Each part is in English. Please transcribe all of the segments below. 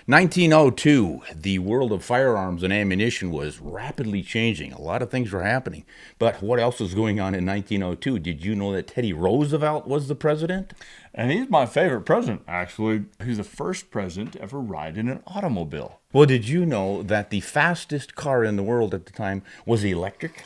1902, the world of firearms and ammunition was rapidly changing. A lot of things were happening. But what else was going on in 1902? Did you know that Teddy Roosevelt was the president? And he's my favorite president, actually. He's the first president to ever ride in an automobile. Well, did you know that the fastest car in the world at the time was electric?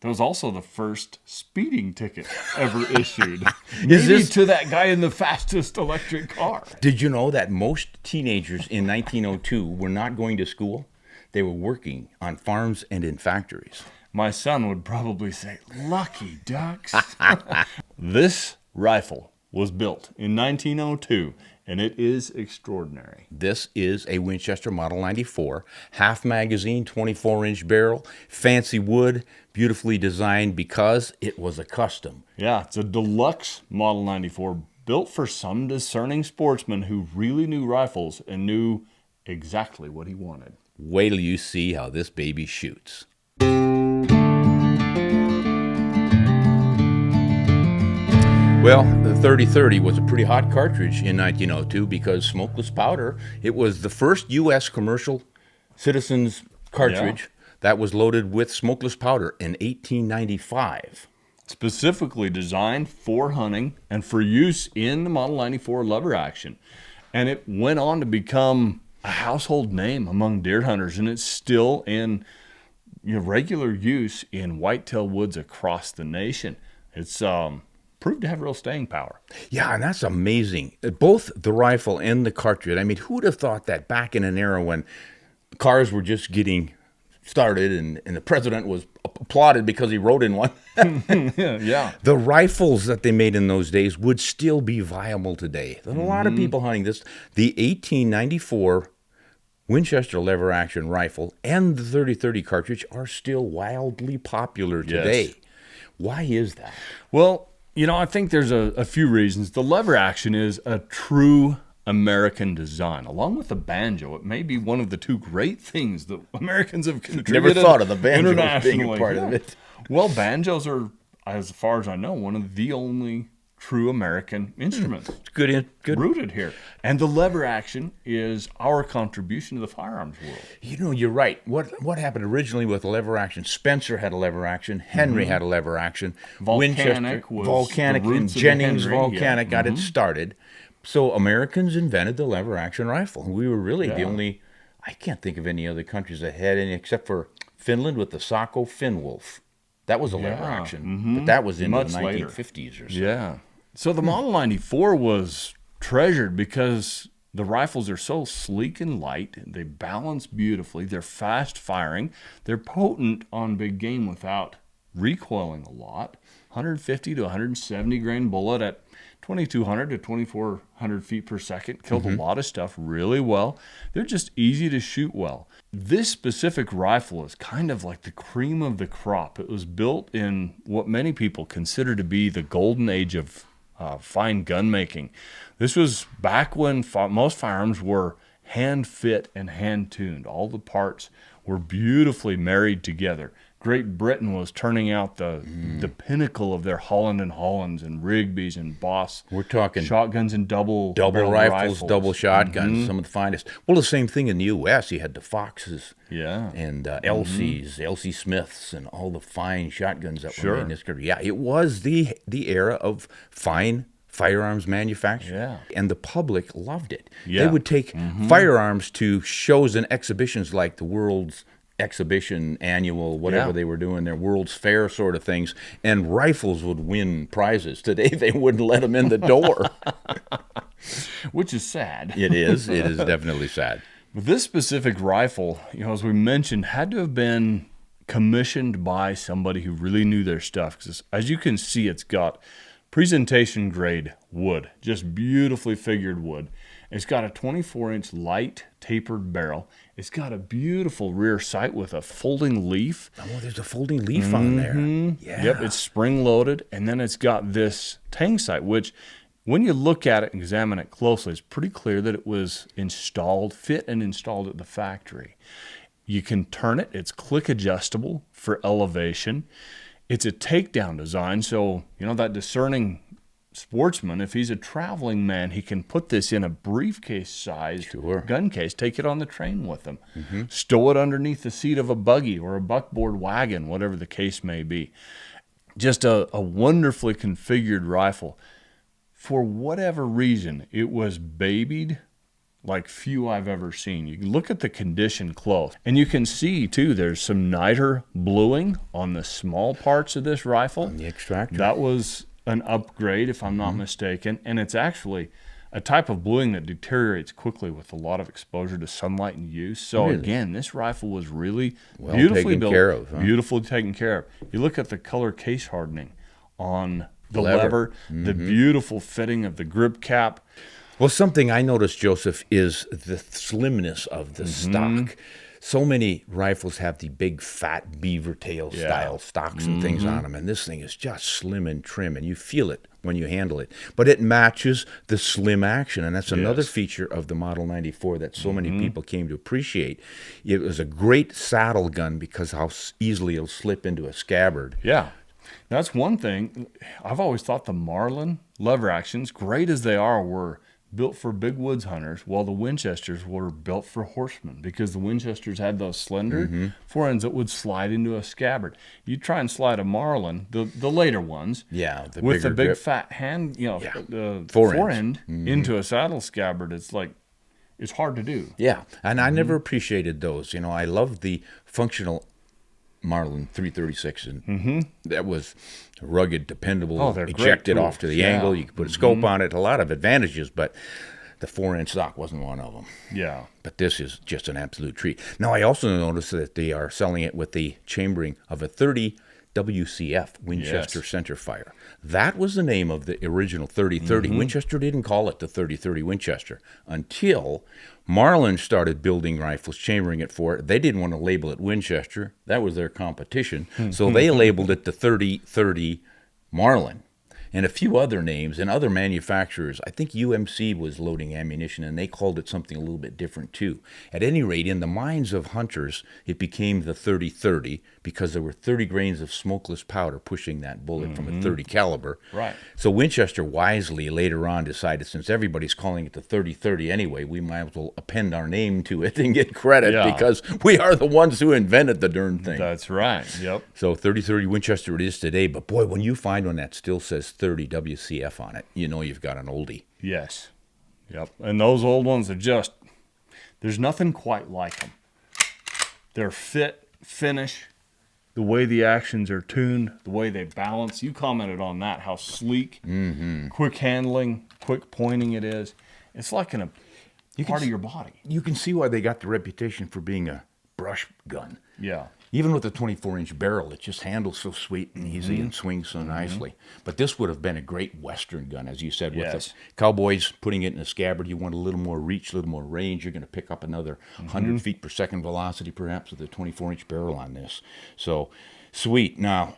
That was also the first speeding ticket ever issued. Maybe to that guy in the fastest electric car. Did you know that most teenagers in 1902 were not going to school? They were working on farms and in factories. My son would probably say, "Lucky ducks." This rifle was built in 1902, and it is extraordinary. This is a Winchester Model 94, half magazine, 24-inch barrel, fancy wood, beautifully designed because it was a custom. Yeah, it's a deluxe Model 94 built for some discerning sportsman who really knew rifles and knew exactly what he wanted. Wait till you see how this baby shoots. Well, the 30-30 was a pretty hot cartridge in 1902 because smokeless powder, it was the first U.S. commercial citizens cartridge that was loaded with smokeless powder in 1895. Specifically designed for hunting and for use in the Model 94 lever action. And it went on to become a household name among deer hunters, and it's still in regular use in whitetail woods across the nation. It's proved to have real staying power. Yeah, and that's amazing. Both the rifle and the cartridge. I mean, who'd have thought that back in an era when cars were just getting started and the president was applauded because he rode in one. Yeah. The rifles that they made in those days would still be viable today. There's a lot of people hunting this. The 1894 Winchester lever action rifle and the 30-30 cartridge are still wildly popular today. Yes. Why is that? Well, I think there's a few reasons. The lever action is a true American design. Along with the banjo, it may be one of the two great things that Americans have contributed. Never thought of the banjo as being a part of it. Well, banjos are, as far as I know, one of the only true American instruments. It's good. Rooted here. And the lever action is our contribution to the firearms world. You're right. What happened originally with lever action? Spencer had a lever action. Henry had a lever action. Volcanic and Jennings Volcanic got it started. So Americans invented the lever action rifle. We were really the only, I can't think of any other countries that had any except for Finland with the Sacco Finwolf. That was a lever action, but that was in the 1950s or so. Yeah. So the Model 94 was treasured because the rifles are so sleek and light. They balance beautifully. They're fast firing. They're potent on big game without recoiling a lot. 150 to 170 grain bullet at 2,200 to 2,400 feet per second. Killed a lot of stuff really well. They're just easy to shoot well. This specific rifle is kind of like the cream of the crop. It was built in what many people consider to be the golden age of fine gun making. This was back when most firearms were hand fit and hand tuned. All the parts were beautifully married together. Great Britain was turning out the pinnacle of their Holland and Hollands and Rigby's and Boss. We're talking shotguns and double rifles, double shotguns, some of the finest. Well, the same thing in the U.S. You had the Foxes, and LCs, LC Smiths, and all the fine shotguns that were made in this country. Yeah, it was the era of fine firearms manufacturing, and the public loved it. They would take firearms to shows and exhibitions like the World's Exhibition Annual, whatever they were doing, their World's Fair sort of things, and rifles would win prizes. Today, they wouldn't let them in the door. Which is sad. It is definitely sad. But this specific rifle, as we mentioned, had to have been commissioned by somebody who really knew their stuff. Because as you can see, it's got presentation grade wood, just beautifully figured wood. It's got a 24-inch light tapered barrel. It's got a beautiful rear sight with a folding leaf. Oh, there's a folding leaf on there. Yeah. Yep, it's spring-loaded. And then it's got this tang sight, which when you look at it and examine it closely, it's pretty clear that it was fit and installed at the factory. You can turn it. It's click adjustable for elevation. It's a takedown design, so that discerning sportsman, if he's a traveling man, he can put this in a briefcase-sized gun case, take it on the train with him, stow it underneath the seat of a buggy or a buckboard wagon, whatever the case may be. Just a wonderfully configured rifle. For whatever reason, it was babied like few I've ever seen. You can look at the condition close, and you can see, too, there's some niter bluing on the small parts of this rifle. On the extractor. That was an upgrade, if I'm not mistaken, and it's actually a type of bluing that deteriorates quickly with a lot of exposure to sunlight and use. So, again, this rifle was really beautifully built, beautifully taken care of. You look at the color case hardening on the lever, the beautiful fitting of the grip cap. Well, something I noticed, Joseph, is the slimness of the stock. So many rifles have the big, fat beaver tail style stocks and things on them, and this thing is just slim and trim, and you feel it when you handle it. But it matches the slim action, and that's another feature of the Model 94 that so many people came to appreciate. It was a great saddle gun because how easily it'll slip into a scabbard. Yeah. That's one thing. I've always thought the Marlin lever actions, great as they are, were built for big woods hunters, while the Winchesters were built for horsemen, because the Winchesters had those slender foreends that would slide into a scabbard. You try and slide a Marlin, the later ones, with the big grip, fat hand, forend into a saddle scabbard, it's hard to do. Yeah, and I never appreciated those. You know, I loved the functional Marlin 336, and that was rugged, dependable, ejected off to the angle. You could put a scope on it, a lot of advantages, but the 4-inch stock wasn't one of them. Yeah. But this is just an absolute treat. Now, I also noticed that they are selling it with the chambering of a 30 WCF, Winchester centerfire. That was the name of the original 3030. Winchester didn't call it the 3030 Winchester until Marlin started building rifles, chambering it for it. They didn't want to label it Winchester. That was their competition. So they labeled it the 3030 Marlin. And a few other names and other manufacturers. I think UMC was loading ammunition, and they called it something a little bit different too. At any rate, in the minds of hunters, it became the 3030 because there were 30 grains of smokeless powder pushing that bullet from a 30 caliber. Right. So Winchester wisely later on decided, since everybody's calling it the 3030 anyway, we might as well append our name to it and get credit because we are the ones who invented the darn thing. That's right. Yep. So 3030 Winchester it is today, but boy, when you find one that still says 30 WCF on it, you know you've got an oldie. Yes. Yep. And those old ones are just, there's nothing quite like them. Their fit, finish, the way the actions are tuned, the way they balance. You commented on that, how sleek, quick handling, quick pointing it is. It's like in a part of your body. You can see why they got the reputation for being a brush gun. Yeah. Even with a 24-inch barrel, it just handles so sweet and easy and swings so nicely. But this would have been a great Western gun, as you said, with the cowboys putting it in a scabbard. You want a little more reach, a little more range. You're going to pick up another 100 feet per second velocity, perhaps, with a 24-inch barrel on this. So sweet. Now,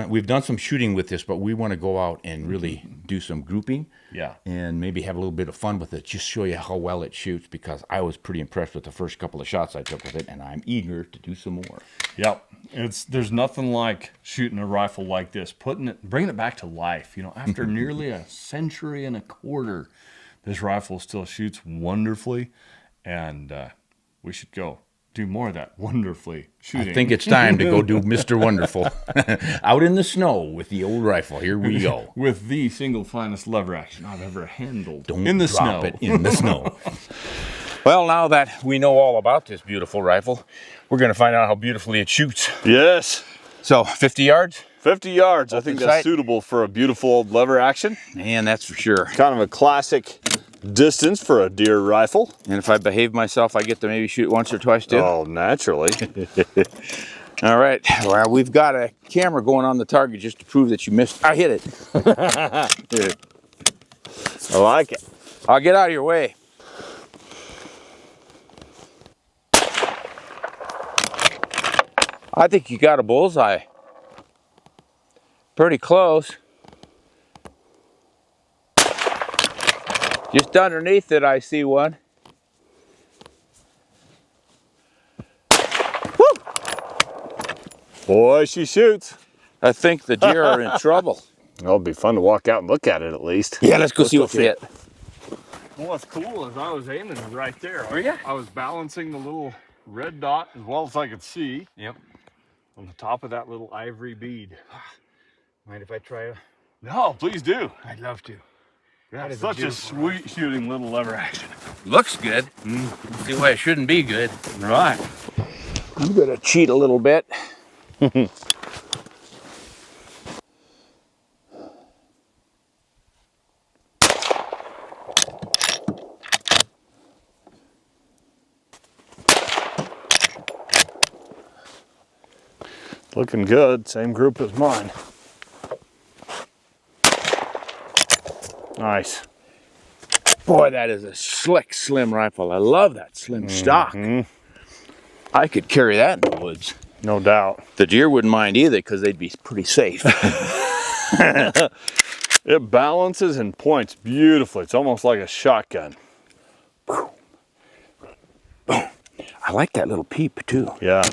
we've done some shooting with this, but we want to go out and really do some grouping. Yeah. And maybe have a little bit of fun with it, just show you how well it shoots, because I was pretty impressed with the first couple of shots I took with it, and I'm eager to do some more. Yep. There's nothing like shooting a rifle like this, bringing it back to life. You know, after nearly a century and a quarter, this rifle still shoots wonderfully, and we should go do more of that wonderfully shooting. I think it's time to go do Mr. Wonderful out in the snow with the old rifle. Here we go. With the single finest lever action I've ever handled. Don't in the drop snow. It in the snow. Well, now that we know all about this beautiful rifle, we're going to find out how beautifully it shoots. Yes. So, 50 yards? 50 yards. I think that's suitable for a beautiful old lever action. Man, that's for sure. Kind of a classic distance for a deer rifle. And if I behave myself, I get to maybe shoot once or twice too? Oh, naturally. All right. Well, we've got a camera going on the target just to prove that you missed. I hit it. I like it. I'll get out of your way. I think you got a bullseye. Pretty close. Just underneath it, I see one. Woo! Boy, she shoots. I think the deer are in trouble. It'll be fun to walk out and look at it at least. Yeah, let's go see what's hit. Well, what's cool is I was aiming right there. Oh, yeah? I was balancing the little red dot as well as I could see. Yep. On the top of that little ivory bead. Mind if I try a... No, please do. I'd love to. That is such a sweet shooting little lever action. Looks good. See why it shouldn't be good. Right. I'm gonna cheat a little bit. Looking good, same group as mine. Nice. Boy, that is a slick, slim rifle. I love that slim stock. I could carry that in the woods. No doubt. The deer wouldn't mind either because they'd be pretty safe. It balances and points beautifully. It's almost like a shotgun. I like that little peep too. Yeah.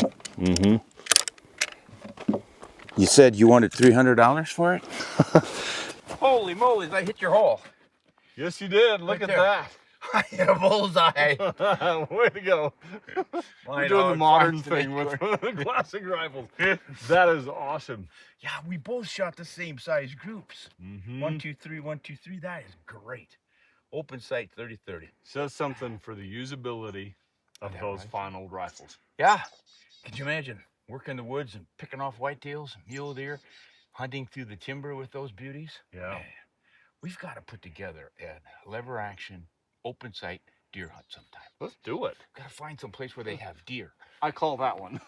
You said you wanted $300 for it? Holy moly, I hit your hole. Yes, you did. Look Right at there. that. I hit a bullseye. Way to go. We're doing the modern thing with classic rifles. That is awesome. Yeah, we both shot the same size groups. 1, 2, 3, 1, 2, 3. That is great. Open sight 30-30. Says something for the usability of those fine old rifles. Yeah. Could you imagine working the woods and picking off whitetails, mule deer, hunting through the timber with those beauties? Yeah. Man, we've got to put together a lever action, open sight deer hunt sometime. Let's do it. Got to find some place where they have deer. I call that one.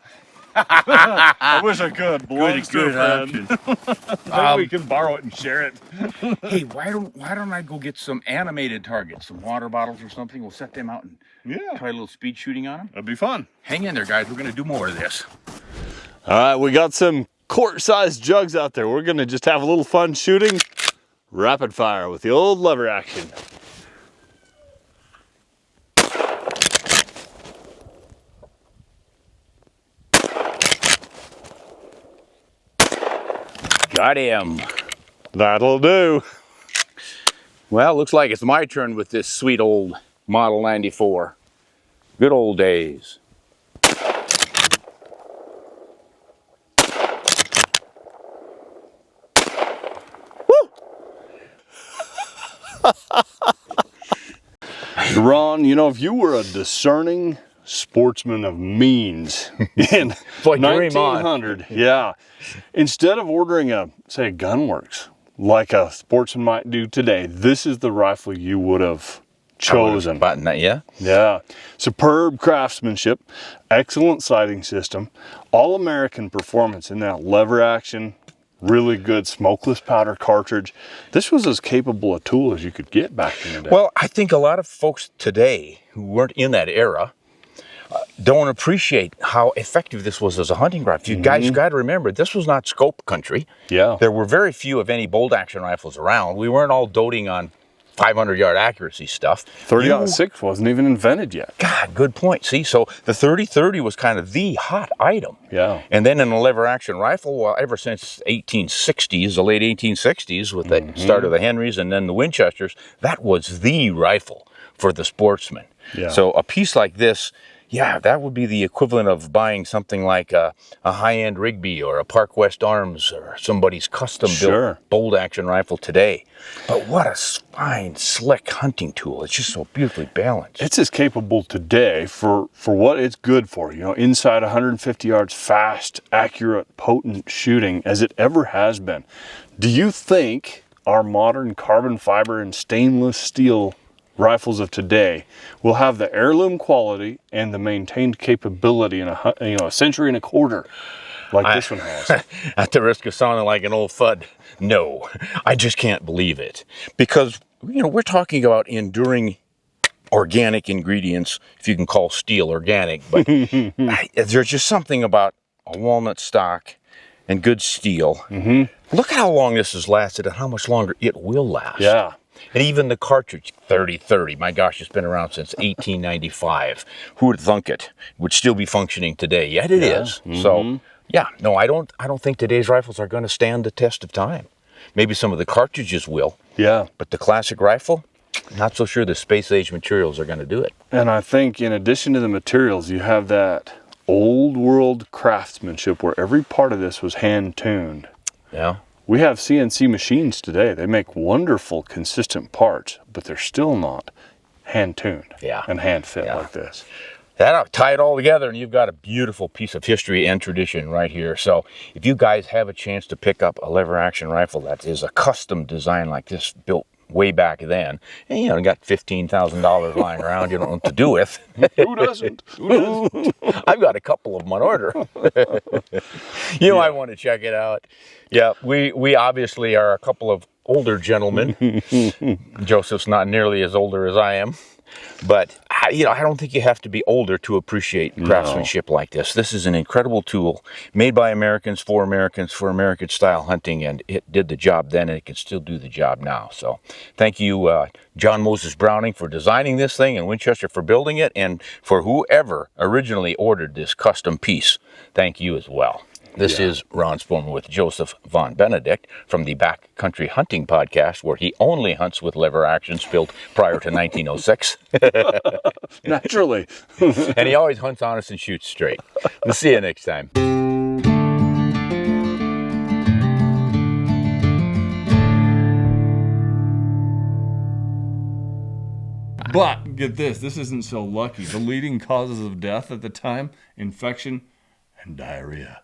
I wish I could. Belongs to a friend. Maybe we can borrow it and share it. Hey, why don't I go get some animated targets, some water bottles or something? We'll set them out and try a little speed shooting on them. That'd be fun. Hang in there, guys. We're going to do more of this. All right, we got some quart-sized jugs out there. We're gonna just have a little fun shooting rapid fire with the old lever action. Got him. That'll do. Well, looks like it's my turn with this sweet old Model 94. Good old days. Ron, you know, if you were a discerning sportsman of means in Boy, 1900, instead of ordering say a Gunworks like a sportsman might do today, this is the rifle you would have chosen. Button that, yeah? Yeah. Superb craftsmanship, excellent sighting system, all-American performance in that lever action, really good smokeless powder cartridge. This was as capable a tool as you could get back in the day. Well, I think a lot of folks today who weren't in that era don't appreciate how effective this was as a hunting rifle. You guys got to remember, this was not scope country. Yeah. There were very few, if any, bolt action rifles around. We weren't all doting on 500-yard accuracy stuff. 30-06 wasn't even invented yet. God, good point. See, so the 30-30 was kind of the hot item. Yeah. And then in a lever action rifle, well, ever since 1860s, the late 1860s, with the start of the Henrys and then the Winchesters, that was the rifle for the sportsman. Yeah. So a piece like this, yeah, that would be the equivalent of buying something like a high-end Rigby or a Park West Arms or somebody's custom-built bolt action rifle today. But what a fine, slick hunting tool. It's just so beautifully balanced. It's as capable today for what it's good for, you know, inside 150 yards, fast, accurate, potent shooting as it ever has been. Do you think our modern carbon fiber and stainless steel rifles of today will have the heirloom quality and the maintained capability in a century and a quarter like this one has? At the risk of sounding like an old fud, no, I just can't believe it. Because, you know, we're talking about enduring organic ingredients, if you can call steel organic, but there's just something about a walnut stock and good steel. Look at how long this has lasted and how much longer it will last. Yeah. And even the cartridge 30-30, my gosh, it's been around since 1895. Who would thunk it would still be functioning today? Yet it is. So, yeah, no, I don't think today's rifles are going to stand the test of time. Maybe some of the cartridges will. Yeah. But the classic rifle, not so sure the space-age materials are going to do it. And I think in addition to the materials, you have that old world craftsmanship where every part of this was hand-tuned. Yeah. We have CNC machines today. They make wonderful, consistent parts, but they're still not hand-tuned and hand-fit like this. That'll tie it all together, and you've got a beautiful piece of history and tradition right here. So if you guys have a chance to pick up a lever-action rifle that is a custom design like this, built way back then, and you got $15,000 lying around you don't know what to do with. Who doesn't? Who doesn't? I've got a couple of them on order. You might want to check it out. Yeah, we obviously are a couple of older gentlemen. Joseph's not nearly as older as I am. But, I don't think you have to be older to appreciate craftsmanship like this. This is an incredible tool made by Americans for American-style hunting, and it did the job then, and it can still do the job now. So thank you, John Moses Browning, for designing this thing, and Winchester for building it, and for whoever originally ordered this custom piece. Thank you as well. This is Ron Spomer with Joseph Von Benedict from the Backcountry Hunting Podcast, where he only hunts with lever actions built prior to 1906. Naturally. And he always hunts honest and shoots straight. We'll see you next time. But get this isn't so lucky. The leading causes of death at the time, infection and diarrhea.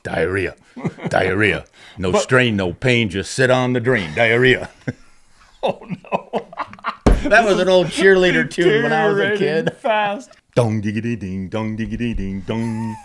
Diarrhea. No strain, no pain, just sit on the drain. Diarrhea. Oh, no. That was an old cheerleader tune when I was a kid. Fast. Dong diggity ding, dong diggity ding, dong.